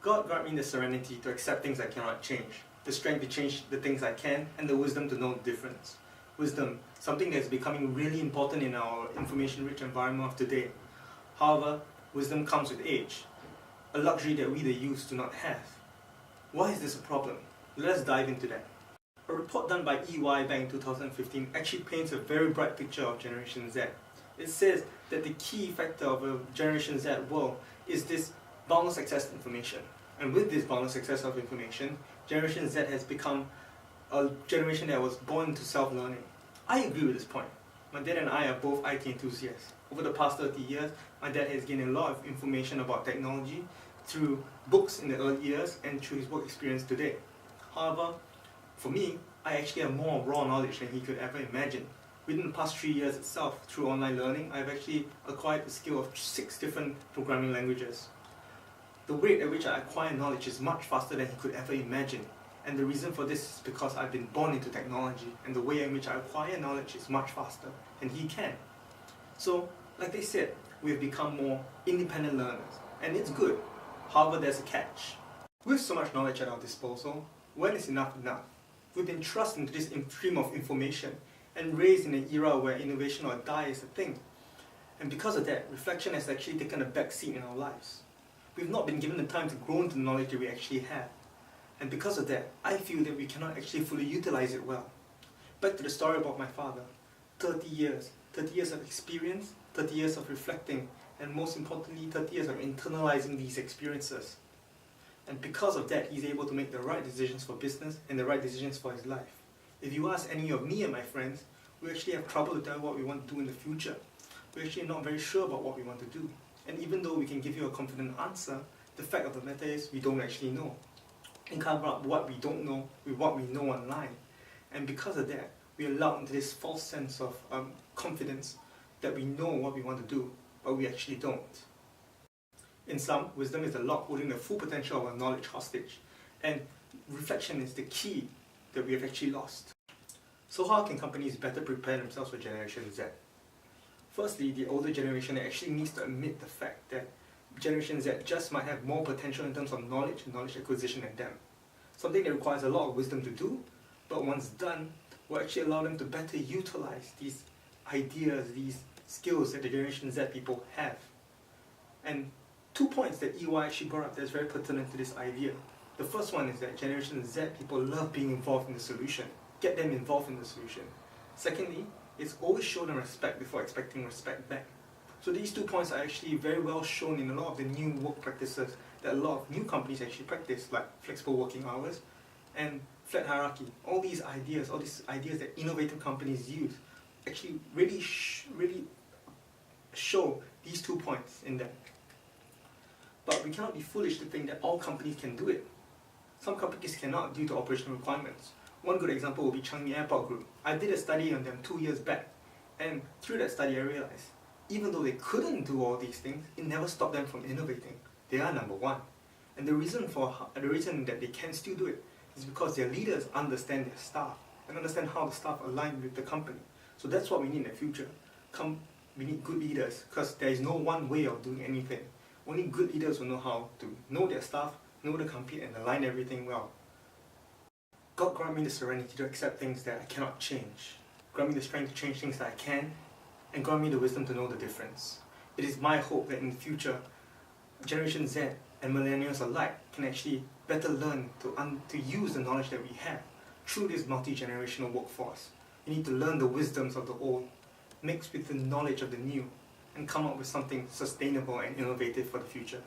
God grant me the serenity to accept things I cannot change, the strength to change the things I can, and the wisdom to know the difference. Wisdom, something that is becoming really important in our information-rich environment of today. However, wisdom comes with age, a luxury that we the youth do not have. Why is this a problem? Let's dive into that. A report done by EY back in 2015 actually paints a very bright picture of Generation Z. It says that the key factor of a Generation Z world is this boundless access to information. And with this boundless access of information, Generation Z has become a generation that was born to self-learning. I agree with this point. My dad and I are both IT enthusiasts. Over the past 30 years, my dad has gained a lot of information about technology through books in the early years and through his work experience today. However, for me, I actually have more raw knowledge than he could ever imagine. Within the past 3 years itself, through online learning, I've actually acquired the skill of 6 different programming languages. The rate at which I acquire knowledge is much faster than he could ever imagine. And the reason for this is because I've been born into technology, and the way in which I acquire knowledge is much faster than he can. So, like they said, we have become more independent learners, and it's good. However, there's a catch. With so much knowledge at our disposal, when is enough enough? We've been thrust into this stream of information and raised in an era where innovation or die is a thing. And because of that, reflection has actually taken a back seat in our lives. We've not been given the time to grow into the knowledge that we actually have. And because of that, I feel that we cannot actually fully utilize it well. Back to the story about my father. 30 years of experience, 30 years of reflecting, and most importantly, 30 years of internalizing these experiences. And because of that, he's able to make the right decisions for business and the right decisions for his life. If you ask any of me and my friends, we actually have trouble to tell what we want to do in the future. We're actually not very sure about what we want to do. And even though we can give you a confident answer, the fact of the matter is we don't actually know. We cover up what we don't know with what we know online. And because of that, we are lulled into this false sense of confidence that we know what we want to do, but we actually don't. In sum, wisdom is the lock holding the full potential of our knowledge hostage, and reflection is the key that we have actually lost. So how can companies better prepare themselves for Generation Z? Firstly, the older generation actually needs to admit the fact that Generation Z just might have more potential in terms of knowledge and knowledge acquisition than them. Something that requires a lot of wisdom to do, but once done, will actually allow them to better utilize these ideas, these skills that the Generation Z people have. And 2 points that EY actually brought up that's very pertinent to this idea. The first one is that Generation Z people love being involved in the solution. Get them involved in the solution. Secondly, it's always show them respect before expecting respect back. So these 2 points are actually very well shown in a lot of the new work practices that a lot of new companies actually practice, like flexible working hours and flat hierarchy. All these ideas that innovative companies use actually really show these 2 points in them. But we cannot be foolish to think that all companies can do it. Some companies cannot due to operational requirements. One good example will be Changi Airport Group. I did a study on them 2 years back, and through that study I realized even though they couldn't do all these things, it never stopped them from innovating. They are number one. And the reason that they can still do it is because their leaders understand their staff and understand how the staff align with the company. So that's what we need in the future. We need good leaders, because there is no one way of doing anything. Only good leaders will know how to know their staff, know the company, and align everything well. God grant me the serenity to accept things that I cannot change. Grant me the strength to change things that I can, and grant me the wisdom to know the difference. It is my hope that in the future, Generation Z and millennials alike can actually better learn to use the knowledge that we have through this multi-generational workforce. We need to learn the wisdoms of the old, mixed with the knowledge of the new, and come up with something sustainable and innovative for the future.